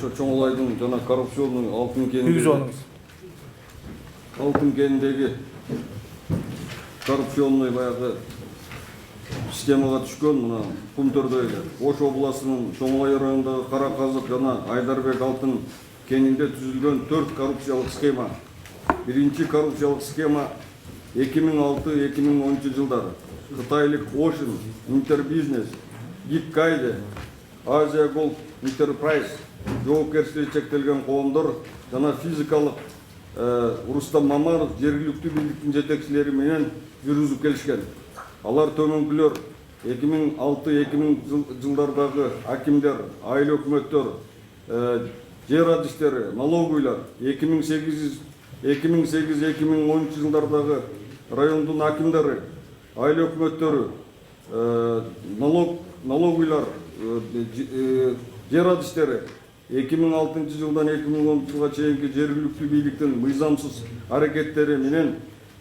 ошо Чоңолайдын жана коррупционный алтын кеніндегі коррупционный баягы системага түшкөн мына Кумтөрдө Ош областынын Чоңолай районундагы Кара Казык жана Айдарбек алтын кенинде түзүлгөн 4 коррупциялык схема. Биринчи коррупциялык схема 2006-2010 жылдары Кытайлык Ocean Интербизнес, Гиккайде, Азия Голд Enterprise жоопкерчилиги чектелген коомдор жана физикалык Рустам Мамаров жергиликтүү бийликтин жетекчилери менен жүргүзүп келишкен. Алар төмөнкүлөр 2006-2000 жылдардагы акимдер, айыл өкмөттөр, жер адистери, налоговыйлар 2008-2010 жылдардагы райондун акимдери, айыл өкмөттөрү, налоговыйлар, жер адистери 2006 жылдан 2010 жылга чейинки жергиликтүү бийликтин мыйзамсыз аракеттери менен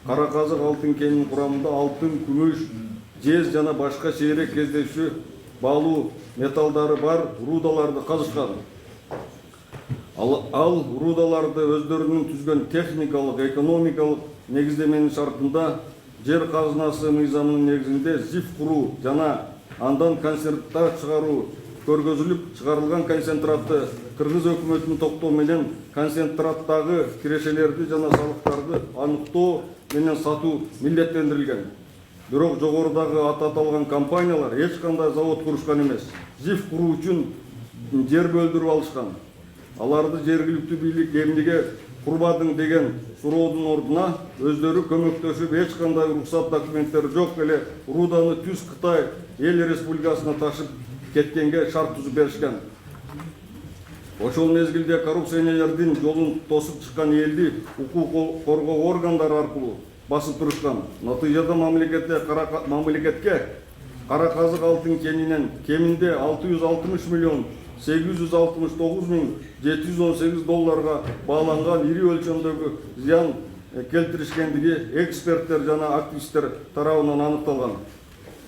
Кара Казык алтын кенинин курамында алтын, күмүш, жез жана башка сейрек кездешүү баалуу металлдары бар рудаларды казышкан. Ал рудаларды өздөрүнүн түзгөн техникалык, экономикалык негиздеменин шартында жер казынасы мыйзамынын негизинде ЗИФ куруу жана андан концентрат чыгаруу көргөзүлүп, чыгарылган концентратты Кыргыз өкмөтүнүн токтоо менен концентраттагы кирешелерди жана салыктарды аныктоо менен сатуу милдеттендирилген. Бирок жогорудагы аталган компаниялар эч кандай завод курушкан эмес. ЗИФ куруу үчүн жер бөлдүрүп алышкан. Аларды жергиликтүү бийлик эмнеге курбадың деген суроодун ордуна өздөрү көмөктөшүп эч кандай уруксат документтери жок эле руданы түз Кытай эл республикасына ташып кеткенге шарт түзүп беришкен. Ошол мезгилде коррупционерлердин жолун тосуп чыккан элди укук коргоо органдары аркылуу басып турушкан. Натыйжада мамлекетке Кара Казык алтын кенинен кеминде 660 миллион 869 миң 718 долларга бааланган ири өлчөмдөгү зыян келтиришкендиги эксперттер жана активисттер тарабынан аныкталган.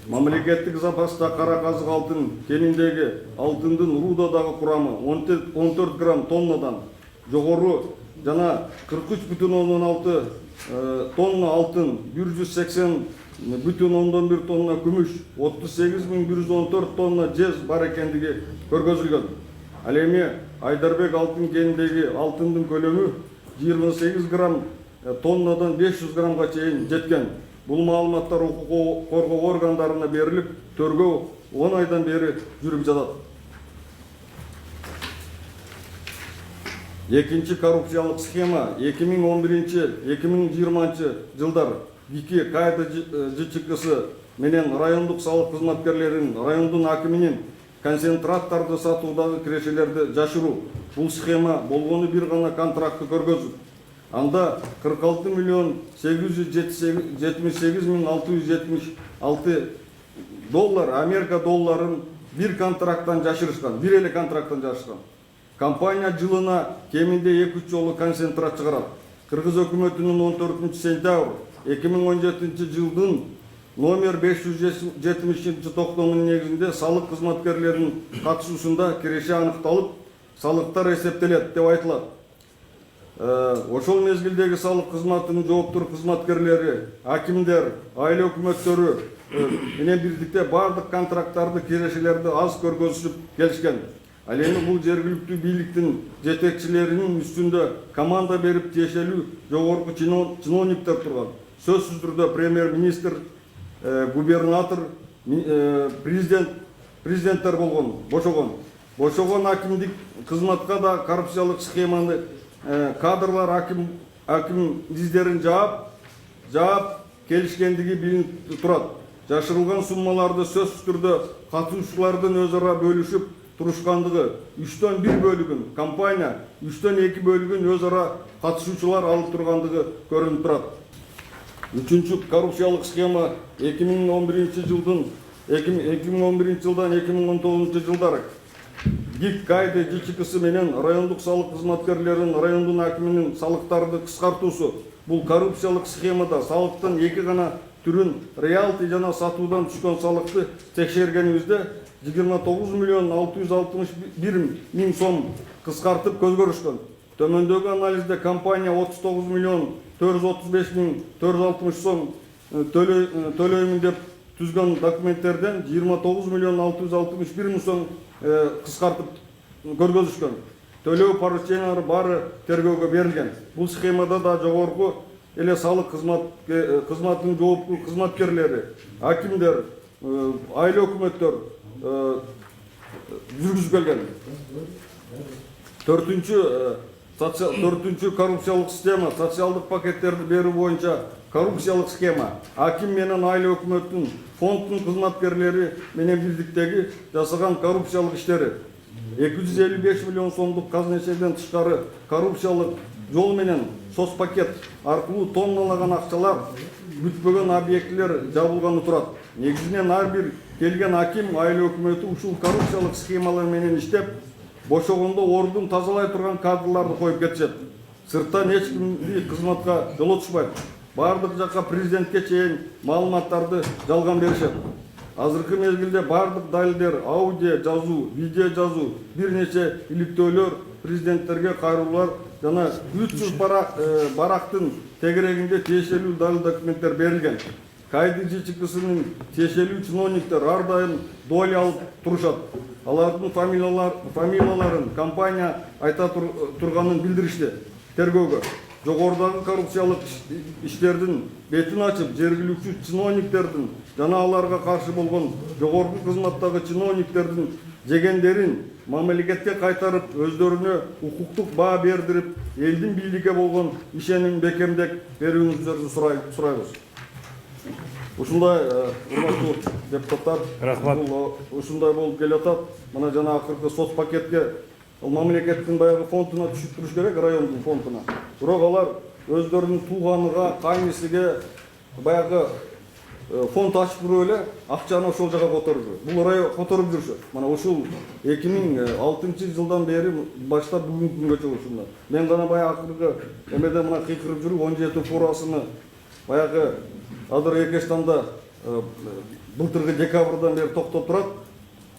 Мамлекеттик запаста Кара Казык алтын кениндеги алтындын рудадагы курамы 14 грамм тоннадан жогору жана 43,6 тонна алтын, 180,1 тонна күмүш, 38,114 тонна жез бар экендиги көргөзүлгөн. Ал эми Айдарбек алтын кеніндегі алтындың көлемі 28 грамм тоннадан 500 граммға чейин жеткен. Бұл маалыматтар укук коргоо органдарына берилип, төргөө 10 айдан бери жүрүп жатат. Экинчи коррупциялык схема 2011-2020 жылдар Вики Кайда ЖЧКсы менен райондук салык кызматкерлерин, райондун акиминин концентраттарды сатуудагы кирешелерди жашыруу. Бул схема болгону бир гана контрактты көргөзүп, анда 46 миллион 878 миң 676 доллар, Америка долларын бир контракттан жашырышкан, бир эле контракттан жашырышкан. Компания жылына кеминде 2-3 жолу концентрат чыгарат. Кыргыз өкмөтүнүн 14 сентябрь 2017 жылдын номер 570 токтомунун негизинде салык кызматкерлеринин катышуусунда киреше аныкталып, салыктар эсептелет деп айтылат. Ошол мезгилдеги салык кызматынын жооптор кызматкерлери, акимдер, айыл өкмөттөрү менен бирдикте бардык контракттарды, кирешелерди аз көргөзүп келишкен. Ал эми бул жергиликтүү бийликтин жетекчилеринин үстүндө команда берип тиешелүү жогорку чиновниктер турган. Сөзсүз түрдө премьер-министр, губернатор, президенттер болгон, бошогон. Бошогон акимдик кызматка да коррупциялык схеманы кадрлар аким издерин жаап келишкендиги билинип турат. Жашырылган суммаларды сөзсүз түрдө катышуучулардын өз ара бөлүшүп турушкандыгы, 3-төн 1 бөлүгүн компания, 3-төн 2 бөлүгүн өз ара катышуучулар алып тургандыгы көрүнүп турат. Үчүнчү коррупциялык схема 2011 жылдан 2019 жылдары ГИК Кайда ЖЧКсы менен райондук салык кызматкерлеринин, райондун акиминин салыктарды кыскартуусу. Бул коррупциялык схемада салыктын 2 гана түрүн реалти жана сатуудан түшкөн салыкты текшергенибизде 29 миллион 661 миң сом кыскартып көз көрүшкөн. Төмөндөгү анализде компания 39.435.460 сом төлөймүн деп түзгөн документтерден 29.661.000 сом кыскартып көргөзүшкөн. Төлөө поручениялары бары тергөөгө берилген. Бул схемада да жогорку эле салык кызматынын жооптуу кызматкерлери, акимдер, айыл өкмөттөр жүргүзүп келген. Төртүнчү коррупциялык система, социалдык пакеттерди берүү боюнча коррупциялык схема, аким менен айыл өкмөттүн фонддун кызматкерлери менен бирдиктеги жасаган коррупциялык иштери. 255 миллион сомдук казначейден тышкары коррупциялык жол менен соцпакет аркылуу тонналаган акчалар күтпөгөн объектилер жабылганы турат. Негизинен ар бир келген аким, айыл өкмөтү ушул коррупциялык схемалар менен иштеп, бошогондо ордун тазалай турган кадрларды коюп кетишет. Сырттан эч кимди кызматка жолотушпайт. Бардык жакка президентке чейин маалыматтарды жалган беришет. Азыркы мезгилде бардык далилдер, аудио жазуу, видео жазуу, бир нече иликтөөлөр, президенттерге кайрылуулар жана 300 барактын тегерегинде тиешелүү далил документтер берилген. Кайды ЖЧКсынын тиешелүү чиновниктер ар дайым доля алып турушат. Алардын фамилияларын компания айта турганын билдиришти тергөөгө. Жогорудагы коррупциялык иштердин бетин ачып, жергиликтүү чиновниктердин жана аларга каршы болгон жогорку кызматтагы чиновниктердин жегендерин мамлекетке кайтарып, өздөрүнө укуктук баа бердирип, элдин бийликке болгон ишенимин бекемдеп берүүңүздөрдү сурайбыз. Ушундай урматтуу депутаттар, ушундай болуп келатат. Мына жана акыркы соц пакетке мамлекеттин баягы фондуна түшүп туруш керек, райондун фондуна. Бирок алар өздөрүнүн тууганыга, кайнысыга баягы фонд ачып туруп эле акчаны ошол жака которуп жүрөт. Бул район которуп жүрүшөт. Мана ушул 2006 жылдан бери баштап бүгүнкү күнгөчө ушундай. Мен гана баягы акыркы эмеде мына кыйкырып жүрүп 17 фурасыны баягы Адыр Экештанда былтыркы декабрдан бери токтоп турат.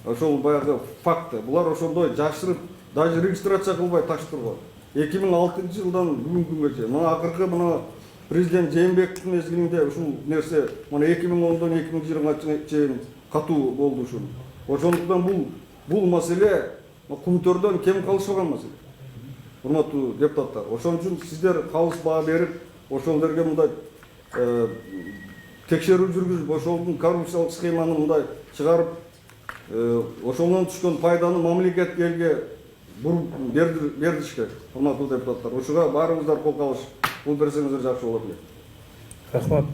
Ошол баягы факты. Булар ошондой жашырып, даже регистрация кылбай ташып турган. 2006 жылдан бүгүнкү күнгөчө. Мына акыркы мына президент Жээнбековдун мезгилинде ушул нерсе мына 2010дон 2020 чейин катуу болду ушул. Ошондуктан бул маселе кумтөрдөн кем калышпаган маселе. Урматтуу депутаттар, ошон үчүн сиздер калыс баа берип, ошолорго мындай текшерүү жүргүзүп, ошолдун коррупциялык схеманы мындай чыгарып, ошондон түшкөн пайданы мамлекет элге бердиш керек. Урматтуу депутаттар, ушуга баарыңыздар кол калыш, бул берсеңиздер жакшы болот эле. Рахмат.